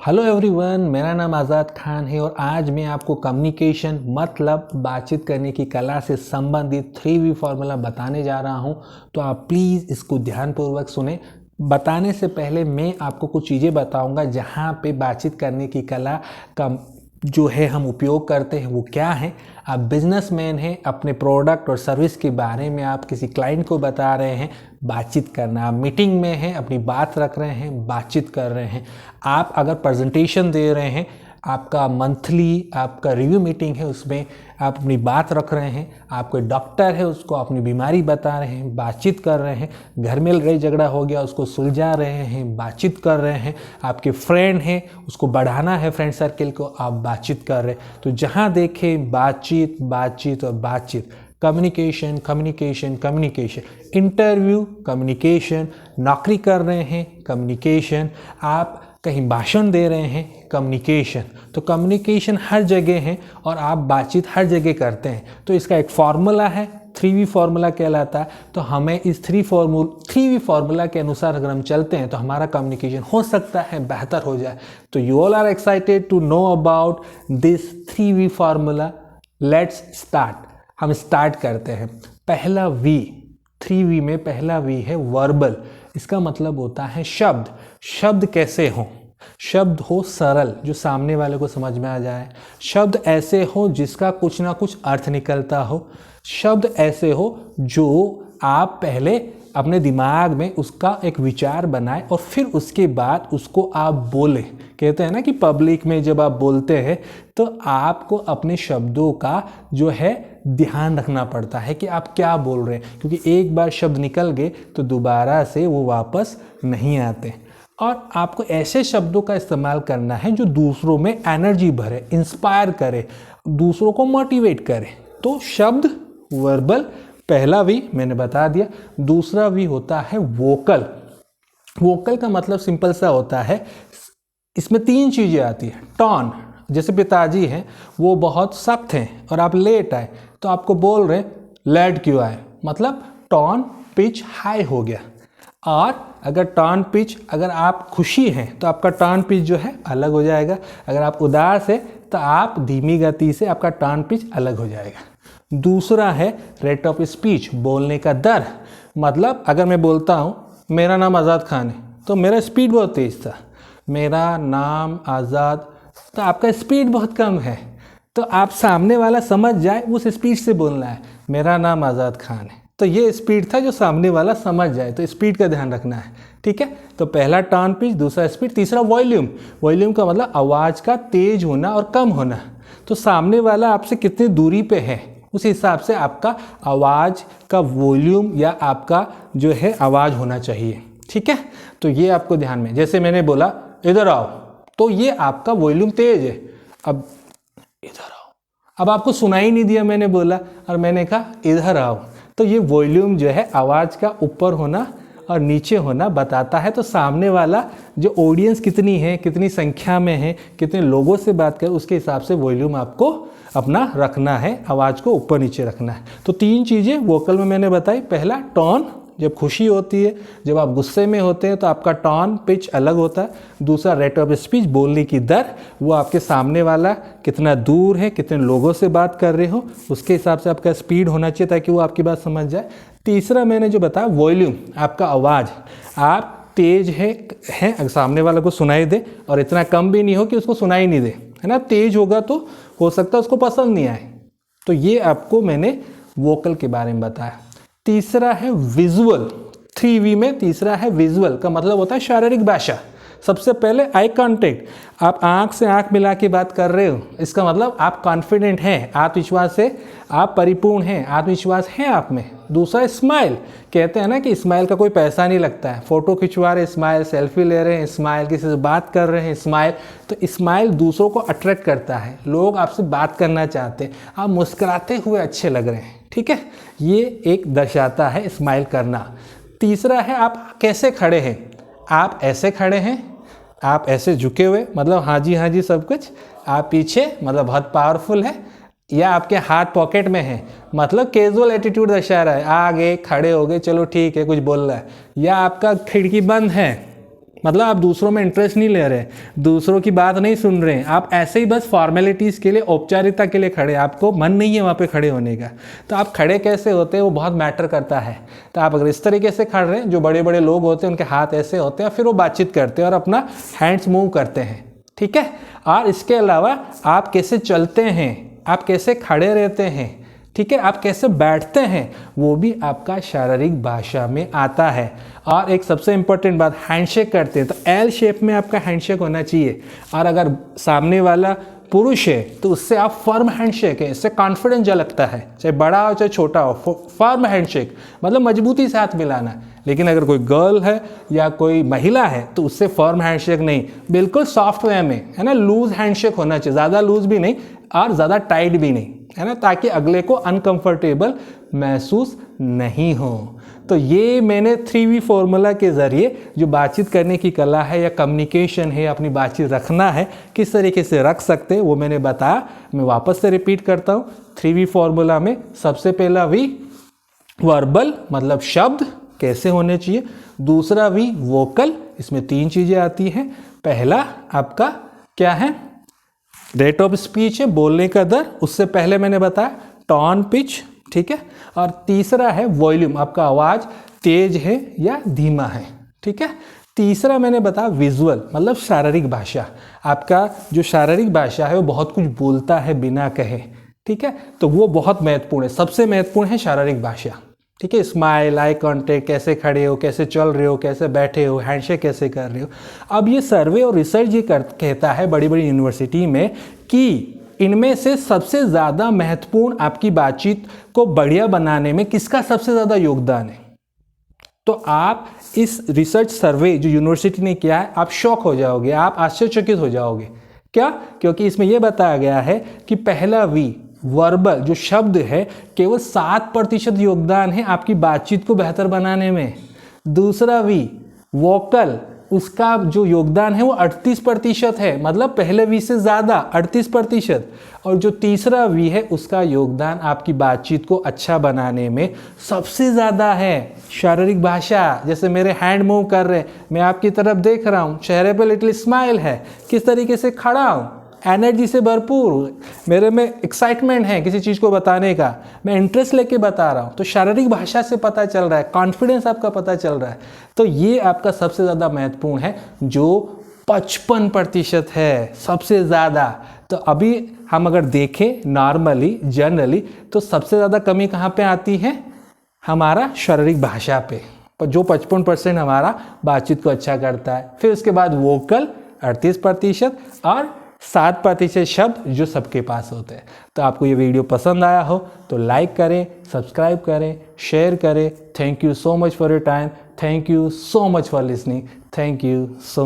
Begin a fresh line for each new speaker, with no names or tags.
Hello everyone, मेरा नाम आज़ाद खान है और आज मैं आपको कम्युनिकेशन मतलब बातचीत करने की कला से संबंधित 3V फार्मूला बताने जा रहा हूं। तो आप प्लीज़ इसको ध्यानपूर्वक सुने। बताने से पहले मैं आपको कुछ चीज़ें बताऊंगा जहां पे बातचीत करने की कला का जो है हम उपयोग करते हैं वो क्या है। आप बिजनेसमैन हैं, अपने प्रोडक्ट और सर्विस के बारे में आप किसी क्लाइंट को बता रहे हैं, बातचीत करना। आप मीटिंग में हैं, अपनी बात रख रहे हैं, बातचीत कर रहे हैं। आप अगर प्रेजेंटेशन दे रहे हैं, आपका मंथली आपका रिव्यू मीटिंग है, उसमें आप अपनी बात रख रहे हैं। आप कोई डॉक्टर है, उसको अपनी बीमारी बता रहे हैं, बातचीत कर रहे हैं। घर में लड़ाई झगड़ा हो गया, उसको सुलझा रहे हैं, बातचीत कर रहे हैं। आपके फ्रेंड हैं, उसको बढ़ाना है फ्रेंड सर्किल को, आप बातचीत कर रहे हैं। तो जहाँ देखें बातचीत बातचीत और बातचीत। Communication communication communication. Interview communication. नौकरी कर रहे हैं कम्युनिकेशन। आप कहीं भाषण दे रहे हैं कम्युनिकेशन। तो कम्युनिकेशन हर जगह है और आप बातचीत हर जगह करते हैं। तो इसका एक फार्मूला है, 3V फार्मूला कहलाता है। तो हमें इस 3V फार्मूला के अनुसार अगर हम चलते हैं तो हमारा कम्युनिकेशन हो सकता है बेहतर हो जाए। तो you all are excited to know about this 3V formula. Let's start. हम स्टार्ट करते हैं। पहला V, 3V में पहला V है वर्बल। इसका मतलब होता है शब्द। शब्द कैसे हो? शब्द हो सरल, जो सामने वाले को समझ में आ जाए। शब्द ऐसे हो जिसका कुछ ना कुछ अर्थ निकलता हो। शब्द ऐसे हो जो आप पहले अपने दिमाग में उसका एक विचार बनाए और फिर उसके बाद उसको आप बोले। कहते हैं ना कि पब्लिक में जब आप बोलते हैं तो आपको अपने शब्दों का जो है ध्यान रखना पड़ता है कि आप क्या बोल रहे हैं, क्योंकि एक बार शब्द निकल गए तो दोबारा से वो वापस नहीं आते। और आपको ऐसे शब्दों का इस्तेमाल करना है जो दूसरों में एनर्जी भरे, इंस्पायर करे, दूसरों को मोटिवेट करे। तो शब्द वर्बल पहला V मैंने बता दिया। दूसरा V होता है वोकल। वोकल का मतलब सिंपल सा होता है, इसमें 3 चीज़ें आती है। टोन, जैसे पिताजी हैं, वो बहुत सख्त हैं और आप लेट आए तो आपको बोल रहे हैं लेट क्यों आए, मतलब टोन पिच हाई हो गया। और अगर टोन पिच, अगर आप खुशी हैं तो आपका टोन पिच जो है अलग हो जाएगा। अगर आप उदास है तो आप धीमी गति से आपका टोन पिच अलग हो जाएगा। दूसरा है रेट ऑफ स्पीच, बोलने का दर। मतलब अगर मैं बोलता हूँ मेरा नाम आज़ाद खान है तो मेरा स्पीड बहुत तेज़ था। मेरा नाम आज़ाद, तो आपका स्पीड बहुत कम है। तो आप सामने वाला समझ जाए उस स्पीड से बोलना है। मेरा नाम आज़ाद खान है, तो ये स्पीड था जो सामने वाला समझ जाए। तो स्पीड का ध्यान रखना है, ठीक है। तो पहला टोन पिच, दूसरा स्पीड, तीसरा वॉल्यूम। वॉल्यूम का मतलब आवाज़ का तेज होना और कम होना। तो सामने वाला आपसे कितनी दूरी पे है उस हिसाब से आपका आवाज़ का वॉल्यूम या आपका जो है आवाज़ होना चाहिए, ठीक है। तो ये आपको ध्यान में, जैसे मैंने बोला इधर आओ, तो ये आपका वॉल्यूम तेज है। अब इधर आओ, अब आपको सुनाई नहीं दिया मैंने बोला और मैंने कहा इधर आओ, तो ये वॉल्यूम जो है आवाज़ का ऊपर होना और नीचे होना बताता है। तो सामने वाला जो ऑडियंस कितनी है, कितनी संख्या में है, कितने लोगों से बात कर, उसके हिसाब से वॉल्यूम आपको अपना रखना है, आवाज़ को ऊपर नीचे रखना है। तो 3 चीज़ें वोकल में मैंने बताई। पहला टोन, जब खुशी होती है, जब आप गुस्से में होते हैं तो आपका टोन पिच अलग होता है। दूसरा रेट ऑफ स्पीच, बोलने की दर, वो आपके सामने वाला कितना दूर है, कितने लोगों से बात कर रहे हो, उसके हिसाब से आपका स्पीड होना चाहिए ताकि वो आपकी बात समझ जाए। तीसरा मैंने जो बताया वॉल्यूम, आपका आवाज़, आप तेज है सामने वाले को सुनाई दे और इतना कम भी नहीं हो कि उसको सुनाई नहीं दे, है ना। तेज होगा तो हो सकता है उसको पसंद नहीं आए। तो ये आपको मैंने वोकल के बारे में बताया। तीसरा है विजुअल। 3V में तीसरा है विजुअल, का मतलब होता है शारीरिक भाषा। सबसे पहले आई कांटेक्ट, आप आंख से आंख मिला के बात कर रहे हो, इसका मतलब आप कॉन्फिडेंट हैं, आत्मविश्वास से आप परिपूर्ण हैं, आत्मविश्वास है आप में। दूसरा स्माइल, कहते हैं ना कि स्माइल का कोई पैसा नहीं लगता है। फोटो खिंचवा रहे स्माइल, सेल्फी ले रहे हैं स्माइल, किसी से बात कर रहे हैं स्माइल, तो स्माइल दूसरों को अट्रैक्ट करता है, लोग आपसे बात करना चाहते हैं, आप मुस्कुराते हुए अच्छे लग रहे हैं, ठीक है। ये एक दर्शाता है स्माइल करना। तीसरा है आप कैसे खड़े हैं, आप ऐसे खड़े हैं, आप ऐसे झुके हुए, मतलब हाँ जी सब कुछ, आप पीछे मतलब बहुत पावरफुल है, या आपके हाथ पॉकेट में है, मतलब कैजुअल एटीट्यूड दर्शा रहा है, आ गए खड़े हो गए चलो ठीक है कुछ बोल रहा है, या आपका खिड़की बंद है, मतलब आप दूसरों में इंटरेस्ट नहीं ले रहे, दूसरों की बात नहीं सुन रहे हैं, आप ऐसे ही बस फॉर्मेलिटीज़ के लिए, औपचारिकता के लिए खड़े, आपको मन नहीं है वहाँ पे खड़े होने का। तो आप खड़े कैसे होते हैं वो बहुत मैटर करता है। तो आप अगर इस तरीके से खड़ रहे हैं, जो बड़े बड़े लोग होते हैं उनके हाथ ऐसे होते हैं, फिर वो बातचीत करते हैं और अपना हैंड्स मूव करते हैं, ठीक है। और इसके अलावा आप कैसे चलते हैं, आप कैसे खड़े रहते हैं, ठीक है, आप कैसे बैठते हैं, वो भी आपका शारीरिक भाषा में आता है। और एक सबसे इंपॉर्टेंट बात, हैंडशेक करते हैं तो एल शेप में आपका हैंडशेक होना चाहिए। और अगर सामने वाला पुरुष है तो उससे आप फर्म हैंडशेक है, इससे कॉन्फिडेंस झलकता है, चाहे बड़ा हो चाहे छोटा हो। फर्म हैंडशेक मतलब मजबूती से हाथ मिलाना। लेकिन अगर कोई गर्ल है या कोई महिला है तो उससे फर्म हैंडशेक नहीं, बिल्कुल सॉफ्ट वे में, है ना, लूज हैंडशेक होना चाहिए, ज़्यादा लूज भी नहीं और ज़्यादा टाइट भी नहीं, है ना, ताकि अगले को अनकंफर्टेबल महसूस नहीं हो। तो ये मैंने 3V फॉर्मूला के ज़रिए जो बातचीत करने की कला है या कम्युनिकेशन है, अपनी बातचीत रखना है, किस तरीके से रख सकते हैं वो मैंने बताया। मैं वापस से रिपीट करता हूँ। 3V फॉर्मूला में सबसे पहला V वर्बल मतलब शब्द कैसे होने चाहिए, दूसरा V वोकल, इसमें 3 चीज़ें आती हैं। पहला आपका क्या है, रेट ऑफ स्पीच है, बोलने का दर, उससे पहले मैंने बताया टोन पिच, ठीक है। और तीसरा है वॉल्यूम, आपका आवाज़ तेज है या धीमा है, ठीक है। तीसरा मैंने बताया विजुअल मतलब शारीरिक भाषा, आपका जो शारीरिक भाषा है वो बहुत कुछ बोलता है बिना कहे, ठीक है। तो वो बहुत महत्वपूर्ण है, सबसे महत्वपूर्ण है शारीरिक भाषा, ठीक है। स्माइल, आई कांटेक्ट, कैसे खड़े हो, कैसे चल रहे हो, कैसे बैठे हो, हैंडशेक कैसे कर रहे हो। अब ये सर्वे और रिसर्च ये कहता है बड़ी बड़ी यूनिवर्सिटी में कि इनमें से सबसे ज़्यादा महत्वपूर्ण आपकी बातचीत को बढ़िया बनाने में किसका सबसे ज़्यादा योगदान है। तो आप इस रिसर्च सर्वे जो यूनिवर्सिटी ने किया है, आप शॉक हो जाओगे, आप आश्चर्यचकित हो जाओगे। क्या? क्योंकि इसमें यह बताया गया है कि पहला V वर्बल जो शब्द है केवल 7% योगदान है आपकी बातचीत को बेहतर बनाने में। दूसरा V वोकल, उसका जो योगदान है वो 38% है, मतलब पहले V से ज़्यादा 38%। और जो तीसरा V है उसका योगदान आपकी बातचीत को अच्छा बनाने में सबसे ज़्यादा है। शारीरिक भाषा, जैसे मेरे हैंड मूव कर रहे हैं, मैं आपकी तरफ देख रहा हूँ, चेहरे पे लिटिल स्माइल है, किस तरीके से खड़ा हूँ, एनर्जी से भरपूर, मेरे में एक्साइटमेंट है किसी चीज़ को बताने का, मैं इंटरेस्ट लेके बता रहा हूँ। तो शारीरिक भाषा से पता चल रहा है, कॉन्फिडेंस आपका पता चल रहा है। तो ये आपका सबसे ज़्यादा महत्वपूर्ण है जो 55% है, सबसे ज़्यादा। तो अभी हम अगर देखें नॉर्मली, जनरली, तो सबसे ज़्यादा कमी कहाँ पे आती है, हमारा शारीरिक भाषा पे, जो 55% हमारा बातचीत को अच्छा करता है। फिर उसके बाद वोकल 38% और 7% शब्द जो सबके पास होते हैं। तो आपको ये वीडियो पसंद आया हो तो लाइक करें, सब्सक्राइब करें, शेयर करें। Thank you so much for your time, thank you so much for listening, thank you so